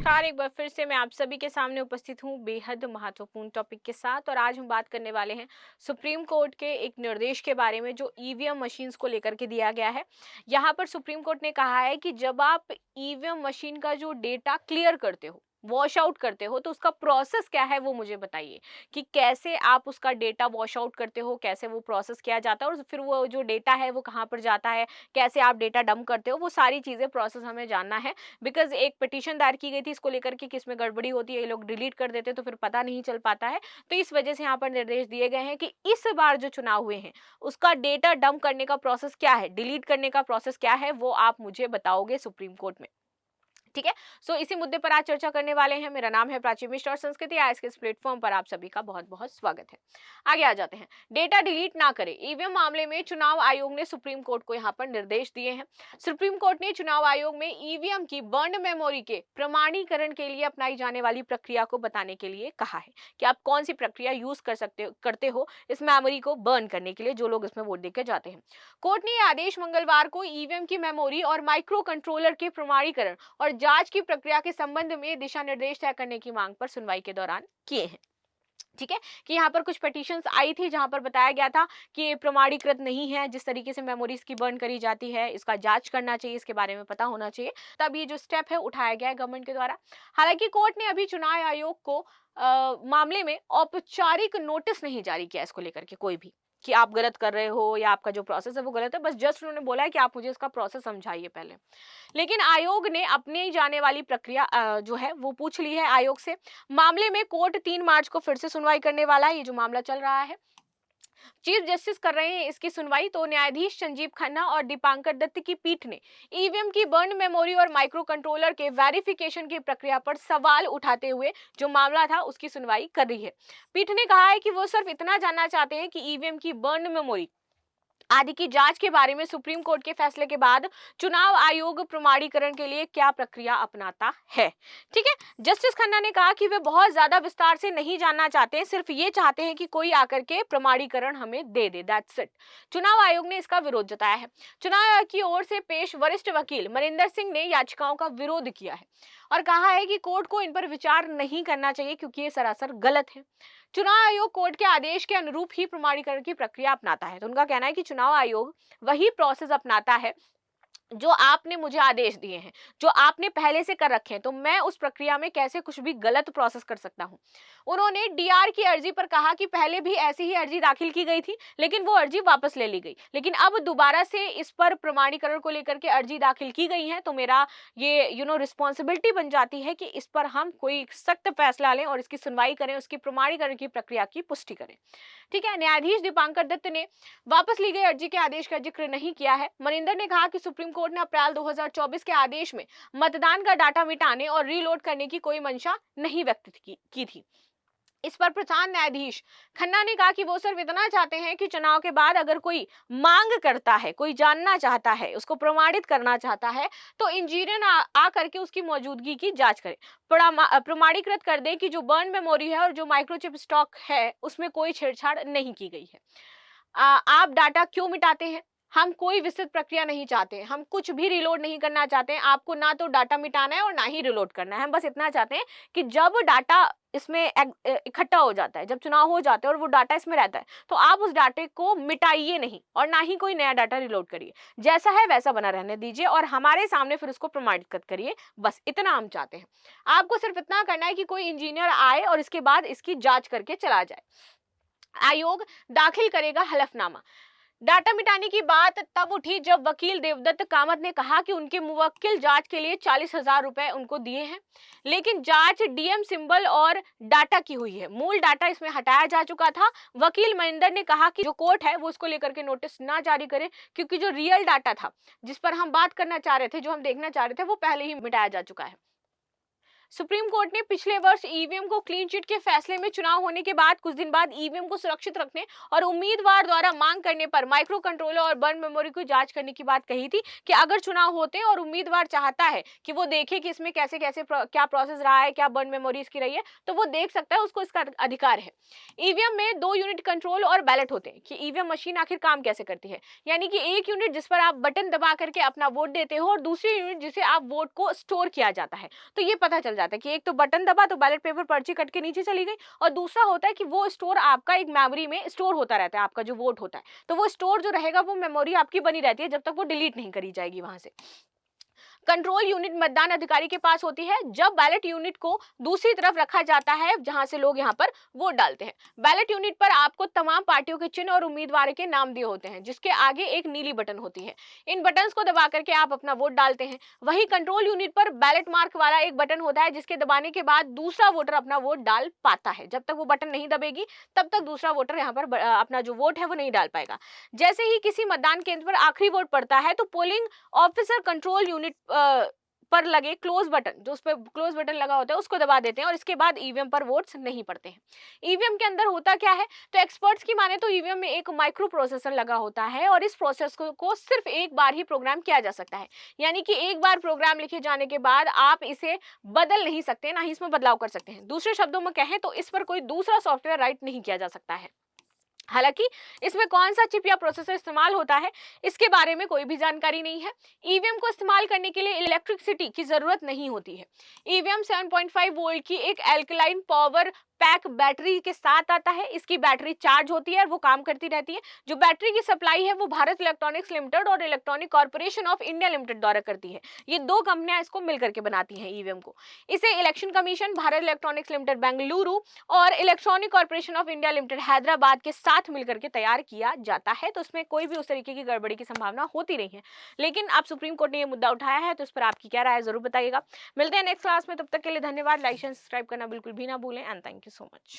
नमस्कार, एक बार फिर से मैं आप सभी के सामने उपस्थित हूँ बेहद महत्वपूर्ण टॉपिक के साथ। और आज हम बात करने वाले हैं सुप्रीम कोर्ट के एक निर्देश के बारे में जो ईवीएम मशीन्स को लेकर के दिया गया है। यहाँ पर सुप्रीम कोर्ट ने कहा है कि जब आप ईवीएम मशीन का जो डेटा क्लियर करते हो, वॉश आउट करते हो, तो उसका प्रोसेस क्या है वो मुझे बताइए कि कैसे आप उसका डेटा वॉश आउट करते हो, कैसे वो प्रोसेस किया जाता है और फिर वो जो डेटा है वो कहाँ पर जाता है, कैसे आप डेटा डंप करते हो, वो सारी चीज़ें प्रोसेस हमें जानना है। बिकॉज एक पिटीशन दायर की गई थी इसको लेकर के कि इसमें गड़बड़ी होती है, ये लोग डिलीट कर देते तो फिर पता नहीं चल पाता है। तो इस वजह से यहाँ पर निर्देश दिए गए हैं कि इस बार जो चुनाव हुए हैं उसका डेटा डंप करने का प्रोसेस क्या है, डिलीट करने का प्रोसेस क्या है, वो आप मुझे बताओगे सुप्रीम कोर्ट में। ठीक है। सो इसी मुद्दे पर आज चर्चा करने वाले हैं। मेरा नाम है प्राची मिश्र और संस्कृति आज के इस प्लेटफॉर्म पर आप सभी का बहुत बहुत स्वागत है। आगे आ जाते हैं। डेटा डिलीट ना करें, ईवीएम मामले में चुनाव आयोग ने सुप्रीम कोर्ट को यहाँ पर निर्देश दिए हैं। सुप्रीम कोर्ट ने चुनाव आयोग में ईवीएम की बर्न मेमोरी के प्रमाणीकरण के लिए अपनाई जाने वाली प्रक्रिया को बताने के लिए कहा है कि आप कौन सी प्रक्रिया यूज करते हो इस मेमोरी को बर्न करने के लिए, जो लोग इसमें वोट देकर जाते हैं। कोर्ट ने यह आदेश मंगलवार को ईवीएम की मेमोरी और माइक्रो कंट्रोलर के प्रमाणीकरण और जांच की प्रक्रिया के संबंध में दिशा निर्देश तय करने की मांग पर सुनवाई के दौरान किए हैं। ठीक है, कि यहाँ पर कुछ पिटीशंस आई थी जहां पर बताया गया था कि ये प्रमाणीकृत नहीं है, जिस तरीके से मेमोरीज की बर्न करी जाती है इसका जांच करना चाहिए, इसके बारे में पता होना चाहिए। तब ये जो स्टेप है उठाया गया है गवर्नमेंट के द्वारा। हालांकि कोर्ट ने अभी चुनाव आयोग को मामले में औपचारिक नोटिस नहीं जारी किया इसको लेकर के कोई भी, कि आप गलत कर रहे हो या आपका जो प्रोसेस है वो गलत है। बस जस्ट उन्होंने बोला है कि आप मुझे इसका प्रोसेस समझाइए पहले। लेकिन आयोग ने अपनी जाने वाली प्रक्रिया जो है वो पूछ ली है आयोग से। मामले में कोर्ट 3 मार्च को फिर से सुनवाई करने वाला है। ये जो मामला चल रहा है, चीफ जस्टिस कर रहे हैं इसकी सुनवाई। तो न्यायाधीश संजीव खन्ना और दीपांकर दत्त की पीठ ने ईवीएम की बर्न मेमोरी और माइक्रो कंट्रोलर के वेरिफिकेशन की प्रक्रिया पर सवाल उठाते हुए जो मामला था उसकी सुनवाई कर रही है। पीठ ने कहा है कि वो सिर्फ इतना जानना चाहते हैं कि ईवीएम की बर्न मेमोरी आदि की जांच के बारे में सुप्रीम कोर्ट के फैसले के बाद चुनाव आयोग प्रमाणीकरण के लिए क्या प्रक्रिया अपनाता है। ठीक है, जस्टिस खन्ना ने कहा कि वे बहुत ज्यादा विस्तार से नहीं जानना चाहते हैं, सिर्फ ये चाहते हैं कि कोई आकर के प्रमाणीकरण हमें दे दे, दैट्स इट। चुनाव आयोग ने इसका विरोध जताया है। चुनाव आयोग की ओर से पेश वरिष्ठ वकील मनिंदर सिंह ने याचिकाओं का विरोध किया है और कहा है कि कोर्ट को इन पर विचार नहीं करना चाहिए क्योंकि ये सरासर गलत है। चुनाव आयोग कोर्ट के आदेश के अनुरूप ही प्रमाणीकरण की प्रक्रिया अपनाता है। तो उनका कहना है कि चुनाव आयोग वही प्रोसेस अपनाता है जो आपने मुझे आदेश दिए हैं, जो आपने पहले से कर रखे हैं, तो मैं उस प्रक्रिया में कैसे कुछ भी गलत प्रोसेस कर सकता हूं। उन्होंने डीआर की अर्जी पर कहा कि पहले भी ऐसी ही अर्जी दाखिल की गई थी लेकिन वो अर्जी वापस ले ली गई, लेकिन अब दोबारा से इस पर प्रमाणीकरण को लेकर के अर्जी दाखिल की गई है, तो मेरा ये रिस्पॉन्सिबिलिटी बन जाती है कि इस पर हम कोई सख्त फैसला लें और इसकी सुनवाई करें, उसकी प्रमाणीकरण की प्रक्रिया की पुष्टि करें। ठीक है, न्यायाधीश दीपांकर दत्त ने वापस ली गई अर्जी के आदेश का जिक्र नहीं किया है। मनिंदर ने कहा कि सुप्रीम कोर्ट ने अप्रैल 2024 के आदेश में मतदान का डाटा मिटाने और रीलोड करने की कोई मंशा नहीं व्यक्त की थी। इस पर प्रधान न्यायाधीश खन्ना ने कहा कि वो सिर्फ इतना चाहते हैं कि चुनाव के बाद अगर कोई मांग करता है, कोई जानना चाहता है, उसको प्रमाणित करना चाहता है, तो इंजीनियर आ करके उसकी मौजूदगी की जांच करे, प्रमाणीकृत कर दे कि जो बर्न मेमोरी है और जो माइक्रोचिप स्टॉक है उसमें कोई छेड़छाड़ नहीं की गई है। आप डाटा क्यों मिटाते हैं? हम कोई विस्तृत प्रक्रिया नहीं चाहते, हम कुछ भी रिलोड नहीं करना चाहते हैं। आपको ना तो डाटा मिटाना है और ना ही रिलोड करना है। हम बस इतना चाहते हैं कि जब डाटा इसमें इकट्ठा हो जाता है, जब चुनाव हो जाते हैं और वो डाटा इसमें रहता है, तो आप उस डाटे को मिटाइए नहीं और ना ही कोई नया डाटा रिलोड करिए। जैसा है वैसा बना रहने दीजिए और हमारे सामने फिर उसको प्रमाणित करिए। बस इतना हम चाहते हैं। आपको सिर्फ इतना करना है कि कोई इंजीनियर आए और इसके बाद इसकी जांच करके चला जाए। आयोग दाखिल करेगा हलफनामा। डाटा मिटाने की बात तब उठी जब वकील देवदत्त कामत ने कहा कि उनके मुवक्किल जांच के लिए 40,000 रुपए उनको दिए हैं, लेकिन जांच डीएम सिंबल और डाटा की हुई है। मूल डाटा इसमें हटाया जा चुका था। वकील मनिंदर ने कहा कि जो कोर्ट है वो उसको लेकर के नोटिस ना जारी करे क्योंकि जो रियल डाटा था जिस पर हम बात करना चाह रहे थे, जो हम देखना चाह रहे थे, वो पहले ही मिटाया जा चुका है। सुप्रीम कोर्ट ने पिछले वर्ष ईवीएम को क्लीन चिट के फैसले में चुनाव होने के बाद कुछ दिन बाद ईवीएम को सुरक्षित रखने और उम्मीदवार द्वारा मांग करने पर माइक्रो कंट्रोलर और बर्न मेमोरी की जांच करने की बात कही थी कि अगर चुनाव होते हैं और उम्मीदवार चाहता है कि वो देखे कि इसमें कैसे कैसे क्या प्रोसेस रहा है, क्या बर्न मेमोरी इसकी रही है, तो वो देख सकता है, उसको इसका अधिकार है। ईवीएम में 2 यूनिट कंट्रोल और बैलेट होते हैं कि ईवीएम मशीन आखिर काम कैसे करती है। यानी कि एक यूनिट जिस पर आप बटन दबा करके अपना वोट देते हो और दूसरी यूनिट जिसे आप वोट को स्टोर किया जाता है। तो ये पता चल जाता है कि एक तो बटन दबा तो बैलेट पेपर पर्ची कट के नीचे चली गई, और दूसरा होता है कि वो स्टोर आपका एक मेमोरी में स्टोर होता रहता है, आपका जो वोट होता है, तो वो स्टोर जो रहेगा वो मेमोरी आपकी बनी रहती है जब तक वो डिलीट नहीं करी जाएगी वहां से। कंट्रोल यूनिट मतदान अधिकारी के पास होती है जब बैलेट यूनिट को दूसरी तरफ रखा जाता है जहां से लोग यहां पर वोट डालते हैं। बैलेट यूनिट पर आपको तमाम पार्टियों के चिन्ह और उम्मीदवार के नाम दिए होते हैं, जिसके आगे एक नीली बटन होती है। इन बटन्स को दबा करके आप अपना वोट डालते हैं। वही कंट्रोल यूनिट पर बैलेट मार्क वाला एक बटन होता है जिसके दबाने के बाद दूसरा वोटर अपना वोट डाल पाता है। जब तक वो बटन नहीं दबेगी तब तक दूसरा वोटर यहाँ पर अपना जो वोट है वो नहीं डाल पाएगा। जैसे ही किसी मतदान केंद्र पर आखिरी वोट पड़ता है तो पोलिंग ऑफिसर कंट्रोल यूनिट पर लगे क्लोज बटन, जो उस पर क्लोज बटन लगा होता है, उसको दबा देते हैं और इसके बाद ईवीएम पर वोट्स नहीं पड़ते हैं। ईवीएम के अंदर होता क्या है, तो एक्सपर्ट्स की माने तो ईवीएम में एक माइक्रो प्रोसेसर लगा होता है और इस प्रोसेस को सिर्फ एक बार ही प्रोग्राम किया जा सकता है, यानी कि एक बार प्रोग्राम लिखे जाने के बाद आप इसे बदल नहीं सकते, ना ही इसमें बदलाव कर सकते हैं। दूसरे शब्दों में कहें तो इस पर कोई दूसरा सॉफ्टवेयर राइट नहीं किया जा सकता है। हालांकि इसमें कौन सा चिप या प्रोसेसर इस्तेमाल होता है इसके बारे में कोई भी जानकारी नहीं है। ईवीएम को इस्तेमाल करने के लिए इलेक्ट्रिसिटी की जरूरत नहीं होती है। ईवीएम 7.5 वोल्ट की एक एल्कलाइन पावर पैक बैटरी के साथ आता है। इसकी बैटरी चार्ज होती है और वो काम करती रहती है। जो बैटरी की सप्लाई है वो भारत इलेक्ट्रॉनिक्स लिमिटेड और electronic corporation of India limited द्वारा करती है। ये दो कंपनियां इसको मिलकर के बनाती हैं ईवीएम को। इसे election commission, Bharat electronics limited Bengaluru और electronic corporation of India limited Hyderabad के साथ मिलकर के तैयार किया जाता है। तो इसमें कोई भी उस तरीके की गड़बड़ी की संभावना होती नहीं है। लेकिन अब सुप्रीम कोर्ट ने ये मुद्दा उठाया है तो इस पर आपकी क्या राय है जरूर बताइएगा। मिलते हैं नेक्स्ट क्लास में, तब तक के लिए धन्यवाद। लाइक शेयर सब्सक्राइब करना बिल्कुल भी ना भूलें and thank you so much.